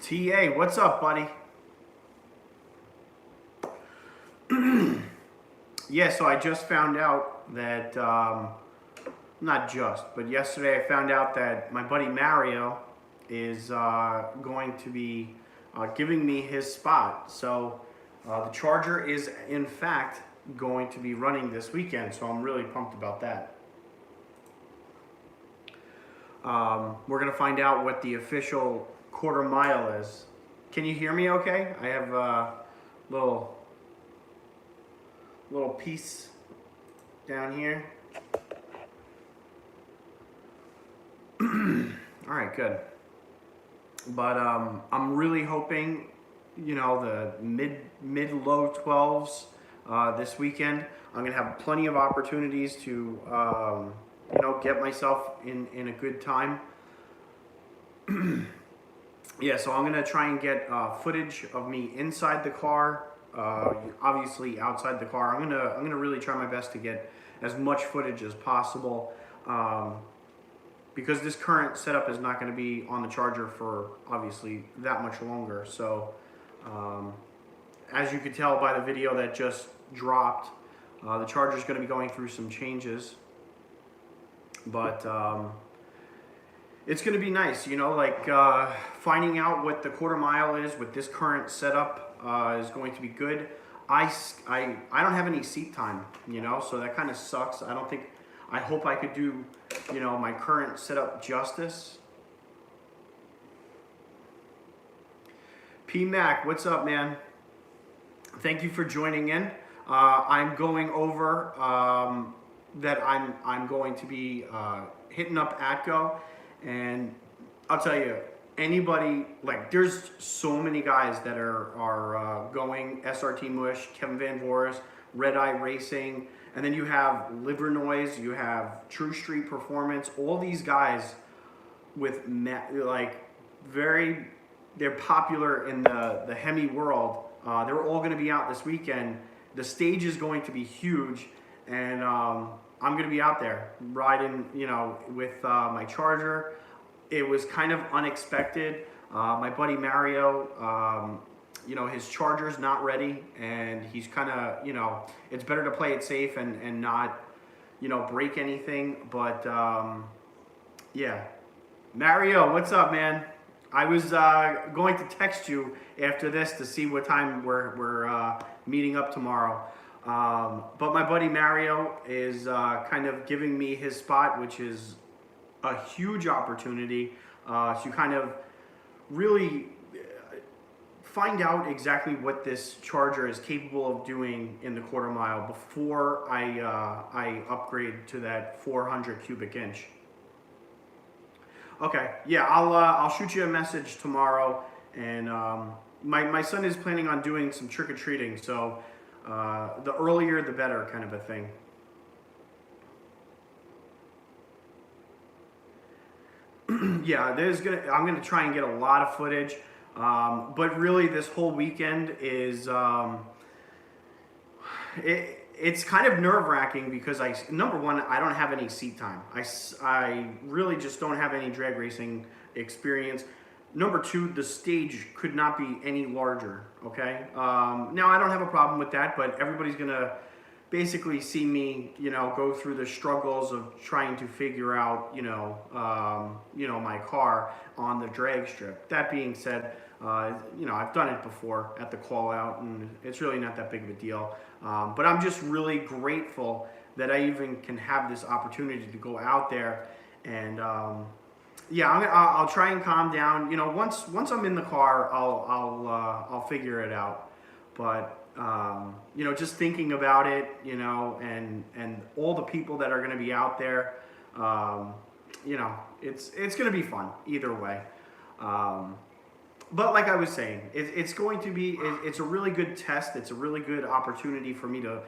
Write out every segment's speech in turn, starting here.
TA, what's up, buddy? Yeah, so I just found out that, not just, but yesterday I found out that my buddy Mario is going to be giving me his spot. So the Charger is, in fact, going to be running this weekend, so I'm really pumped about that. We're going to find out what the official quarter mile is. Can you hear me okay? I have a little piece down here. All right, good. But I'm really hoping, the mid low 12s this weekend. I'm gonna have plenty of opportunities to get myself in a good time. Yeah, so I'm gonna try and get footage of me inside the car. Obviously outside the car. I'm gonna really try my best to get as much footage as possible. Because this current setup is not going to be on the Charger for obviously that much longer. So as you could tell by the video that just dropped, the Charger is going to be going through some changes. But it's going to be nice, finding out what the quarter mile is with this current setup is going to be good. I don't have any seat time, so that kind of sucks. I hope I could do, my current setup justice. P-Mac, what's up, man? Thank you for joining in. I'm going over that I'm going to be hitting up Atco, and I'll tell you, anybody, there's so many guys that are going, SRT Mush, Kevin Van Voris, Red Eye Racing, and then you have Liver Noise, you have True Street Performance, all these guys with they're popular in the Hemi world. They're all going to be out this weekend. The stage is going to be huge, and I'm going to be out there riding, with my Charger. It was kind of unexpected. My buddy Mario, his Charger's not ready, and he's kind of, it's better to play it safe and not, break anything. But, yeah. Mario, what's up, man? I was going to text you after this to see what time we're meeting up tomorrow. But my buddy Mario is kind of giving me his spot, which is a huge opportunity to kind of really find out exactly what this Charger is capable of doing in the quarter mile before I upgrade to that 400 cubic inch. Okay, yeah, I'll shoot you a message tomorrow, and my son is planning on doing some trick-or-treating, so the earlier the better, kind of a thing. Yeah, I'm gonna try and get a lot of footage. But really, this whole weekend is it's kind of nerve-wracking because number one, I don't have any seat time. I really just don't have any drag racing experience. Number two, the stage could not be any larger. Okay. Now I don't have a problem with that, but everybody's gonna basically see me, go through the struggles of trying to figure out, my car on the drag strip. That being said, I've done it before at the call out, and it's really not that big of a deal. But I'm just really grateful that I even can have this opportunity to go out there. And yeah, I'll try and calm down. Once I'm in the car, I'll figure it out. But just thinking about it, and all the people that are going to be out there, it's going to be fun either way. But like I was saying, it's going to be, it's a really good test. It's a really good opportunity for me to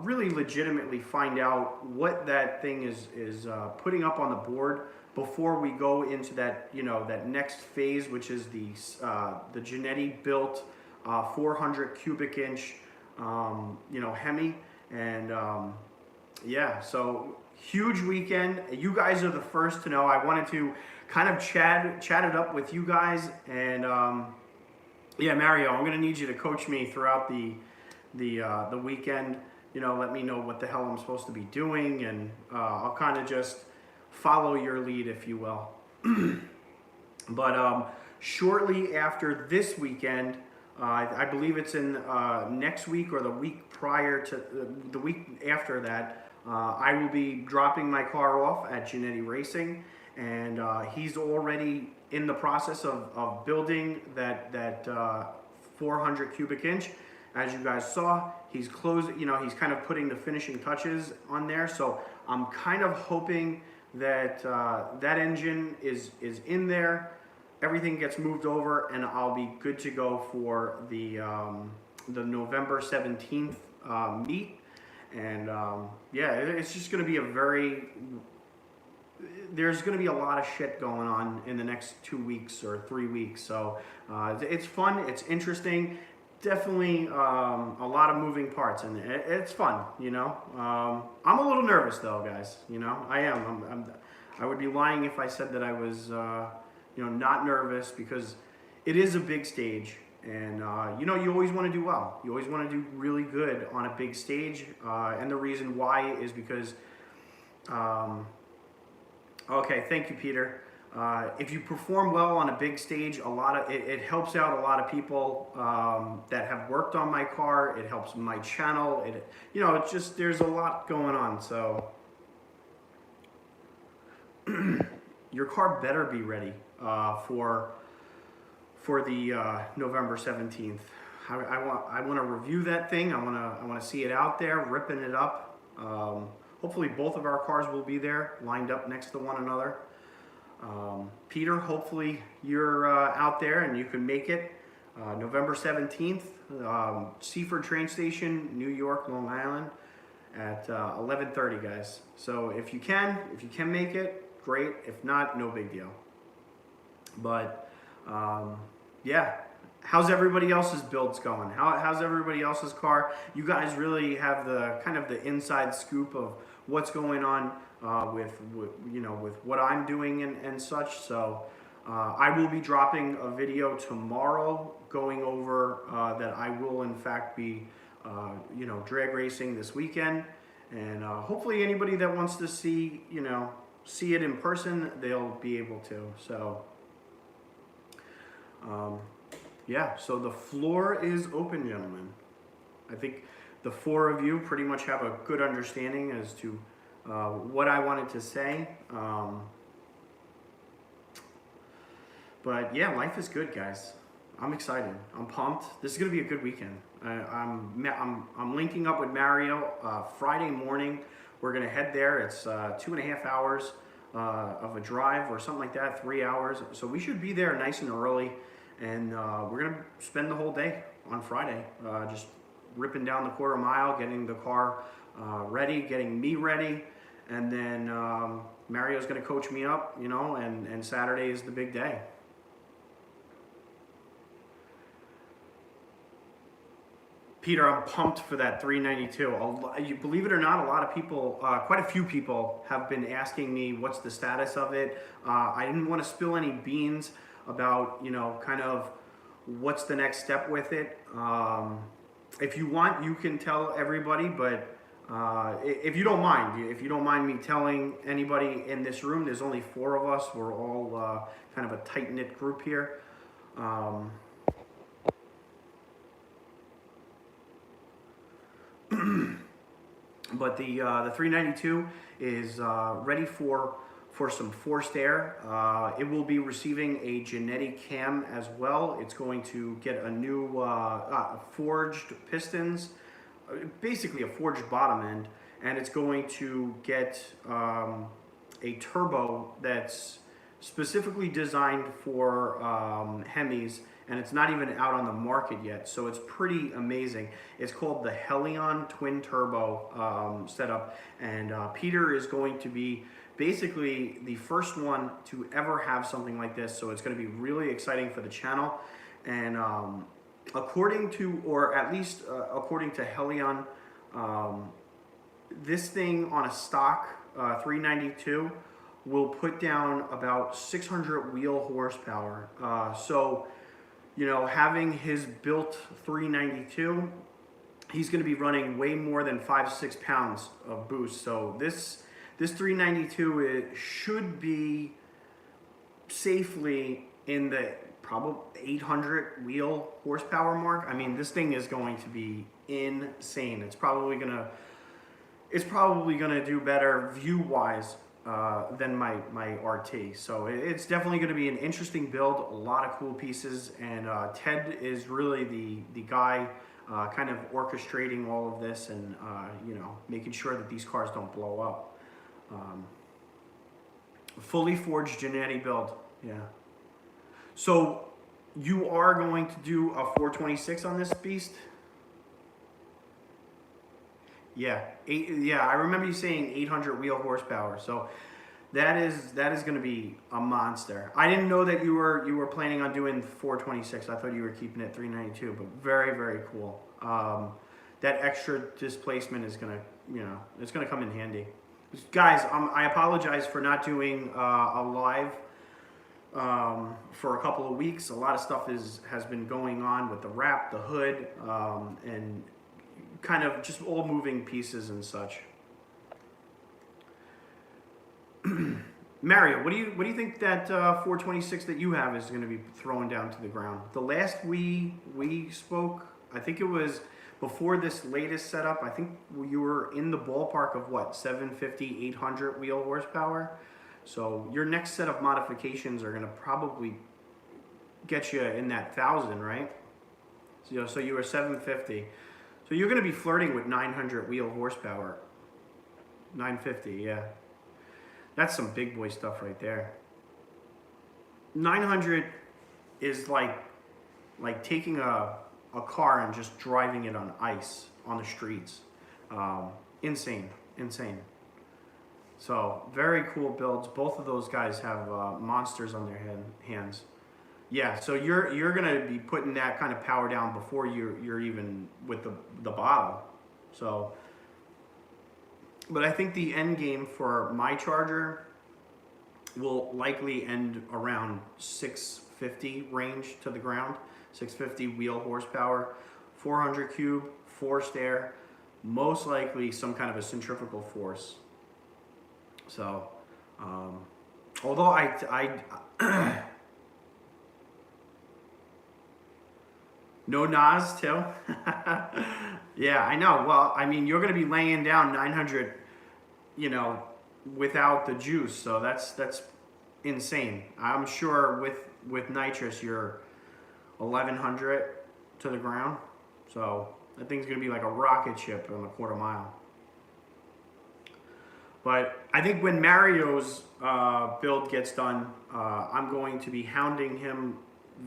really legitimately find out what that thing is putting up on the board before we go into that, that next phase, which is the Genetti built 400 cubic inch, Hemi. And yeah, so huge weekend. You guys are the first to know. I wanted to kind of chat it up with you guys, and yeah, Mario, I'm gonna need you to coach me throughout the weekend. You know, let me know what the hell I'm supposed to be doing, and I'll kind of just follow your lead, if you will. But shortly after this weekend, I believe it's in next week or the week prior to the week after that, I will be dropping my car off at Giannetti Racing, and he's already in the process of building that 400 cubic inch. As you guys saw, he's closing, you know, he's kind of putting the finishing touches on there. So I'm kind of hoping that that engine is in there, everything gets moved over, and I'll be good to go for the November 17th meet. And yeah, it's just going to be there's going to be a lot of shit going on in the next 2 weeks or 3 weeks. So it's fun, it's interesting. Definitely a lot of moving parts, and it's fun, you know. I'm a little nervous though, guys. You know, I am. I would be lying if I said that I was, you know, not nervous, because it is a big stage, and you know, you always want to do well. You always want to do really good on a big stage, and the reason why is because, okay, thank you, Peter. If you perform well on a big stage, it helps out a lot of people that have worked on my car. It helps my channel. You know, it's just, there's a lot going on. So your car better be ready for the November 17th. I want to review that thing. I want to see it out there, ripping it up. Hopefully both of our cars will be there, lined up next to one another. Peter, hopefully you're out there and you can make it. November 17th, Seaford train station, New York, Long Island, at 11:30, guys. So if you can make it, great. If not, no big deal. But yeah, how's everybody else's builds going? How's everybody else's car? You guys really have the kind of the inside scoop of what's going on with you know, with what I'm doing and such. So I will be dropping a video tomorrow going over that I will in fact be you know, drag racing this weekend, and hopefully anybody that wants to see it in person, they'll be able to. So yeah, so the floor is open, gentlemen. I think the four of you pretty much have a good understanding as to what I wanted to say. But yeah, life is good, guys. I'm excited. I'm pumped. This is gonna be a good weekend. I'm linking up with Mario Friday morning. We're gonna head there. It's 2.5 hours of a drive or something like that, 3 hours. So we should be there nice and early, and we're gonna spend the whole day on Friday just ripping down the quarter mile, getting the car ready, getting me ready, and then Mario's gonna coach me up, you know, and Saturday is the big day. Peter, I'm pumped for that 392. You believe it or not, a lot of people, quite a few people have been asking me what's the status of it. I didn't want to spill any beans about, you know, kind of what's the next step with it. If you want, you can tell everybody, but if you don't mind me telling anybody in this room, there's only 4 of us. We're all kind of a tight-knit group here. But the 392 is ready for some forced air. It will be receiving a Giannetti cam as well. It's going to get a new forged pistons, basically a forged bottom end, and it's going to get a turbo that's specifically designed for Hemis, and it's not even out on the market yet, so it's pretty amazing. It's called the Helion twin turbo setup, and Peter is going to be basically the first one to ever have something like this, so it's going to be really exciting for the channel. And according to, or at least according to Helion, this thing on a stock 392 will put down about 600 wheel horsepower. So, you know, having his built 392, he's going to be running way more than 5-6 pounds of boost. So this 392, it should be safely in the probably 800 wheel horsepower mark. I mean, this thing is going to be insane. It's probably gonna do better view wise than my RT. So it's definitely going to be an interesting build. A lot of cool pieces, and Ted is really the guy kind of orchestrating all of this, and you know, making sure that these cars don't blow up. Fully forged Giannetti build, yeah. So you are going to do a 426 on this beast? Yeah, I remember you saying 800 wheel horsepower. So that is going to be a monster. I didn't know that you were planning on doing 426. I thought you were keeping it 392, but very, very cool. That extra displacement is going to, you know, it's going to come in handy. Guys, I apologize for not doing a live for a couple of weeks. A lot of stuff has been going on with the wrap, the hood, and kind of just all moving pieces and such. Mario, what do you think that 426 that you have is going to be throwing down to the ground? The last we spoke, I think it was before this latest setup. I think you were in the ballpark of what, 750, 800 wheel horsepower. So your next set of modifications are going to probably get you in that 1,000, right? So you were 750. So you're going to be flirting with 900 wheel horsepower. 950, yeah. That's some big boy stuff right there. 900 is like taking a car and just driving it on ice on the streets. Insane. So very cool builds. Both of those guys have monsters on their hands. Yeah, so you're gonna be putting that kind of power down before you're even with the bottle. So, but I think the end game for my Charger will likely end around 650 range to the ground, 650 wheel horsepower, 400 cube, forced air, most likely some kind of a centrifugal force. So, although I no NOS too? Yeah, I know. Well, I mean, you're going to be laying down 900, you know, without the juice. So that's insane. I'm sure with nitrous, you're 1,100 to the ground. So that thing's going to be like a rocket ship on the quarter mile. But I think when Mario's build gets done, I'm going to be hounding him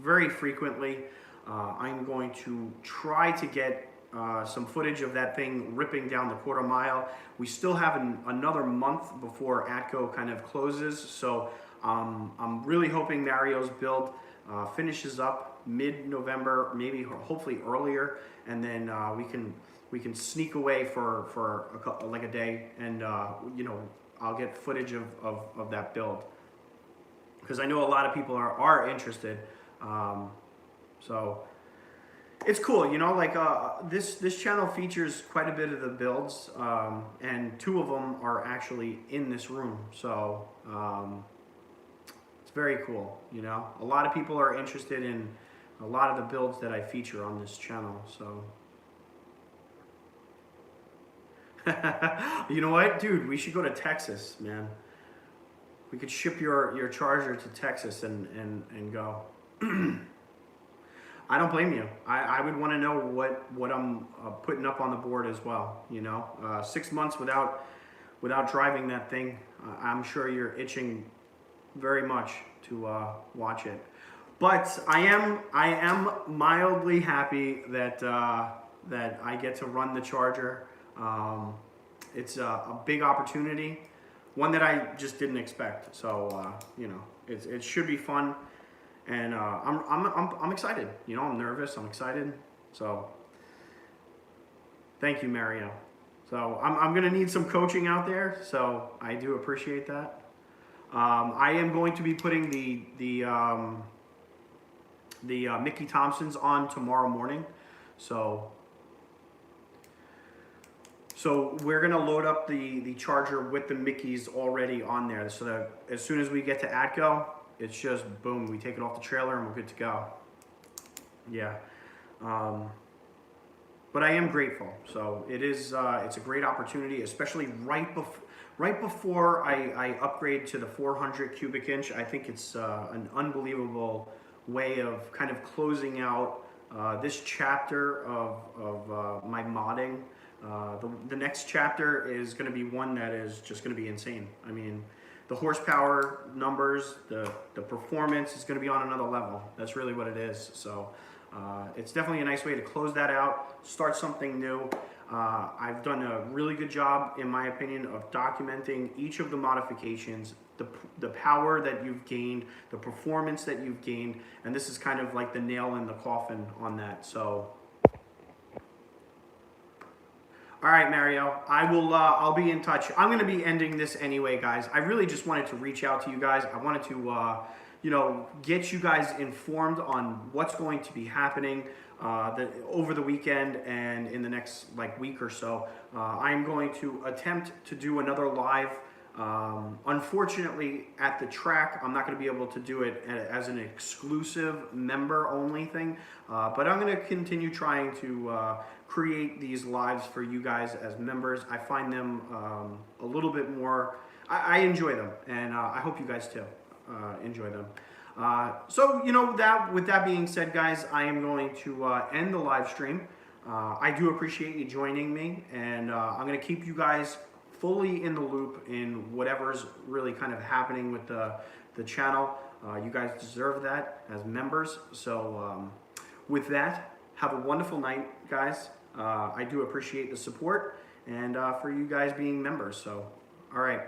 very frequently. I'm going to try to get some footage of that thing ripping down the quarter mile. We still have another month before ATCO kind of closes, so I'm really hoping Mario's build finishes up mid-November, maybe hopefully earlier, and then we can sneak away for like a day, and you know, I'll get footage of that build, because I know a lot of people are interested. So it's cool, you know, like this channel features quite a bit of the builds, and 2 of them are actually in this room. So it's very cool, you know. A lot of people are interested in a lot of the builds that I feature on this channel. So you know what, dude, we should go to Texas, man. We could ship your Charger to Texas and go. I don't blame you. I would want to know what I'm putting up on the board as well. You know, 6 months without driving that thing, I'm sure you're itching very much to watch it. But I am mildly happy that that I get to run the Charger. It's a big opportunity, one that I just didn't expect. So you know, it should be fun. And I'm excited. You know, I'm nervous. I'm excited. So, thank you, Mario. So I'm going to need some coaching out there. So I do appreciate that. I am going to be putting the Mickey Thompsons on tomorrow morning. So we're gonna load up the charger with the Mickeys already on there, so that as soon as we get to Atco, it's just boom, we take it off the trailer and we're good to go. Yeah, but I am grateful. So it is it's a great opportunity, especially right before I upgrade to the 400 cubic inch. I think it's an unbelievable way of kind of closing out this chapter of my modding. The next chapter is going to be one that is just going to be insane. I mean, the horsepower numbers, the performance is going to be on another level. That's really what it is. So it's definitely a nice way to close that out, start something new. I've done a really good job, in my opinion, of documenting each of the modifications, the power that you've gained, the performance that you've gained, and this is kind of like the nail in the coffin on that. So, all right, Mario, I'll be in touch. I'm going to be ending this anyway, guys. I really just wanted to reach out to you guys. I wanted to, get you guys informed on what's going to be happening over the weekend and in the next week or so. I'm going to attempt to do another live. Unfortunately, at the track, I'm not going to be able to do it as an exclusive member-only thing, but I'm going to continue trying to create these lives for you guys as members. I find them a little bit more, I enjoy them, and I hope you guys too enjoy them. So, with that being said, guys, I am going to end the live stream. I do appreciate you joining me, and I'm going to keep you guys fully in the loop in whatever's really kind of happening with the channel. You guys deserve that as members. So with that, have a wonderful night, guys. I do appreciate the support and for you guys being members. So, all right.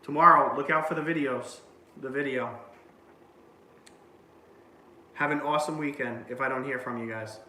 Tomorrow, look out for the video. Have an awesome weekend if I don't hear from you guys.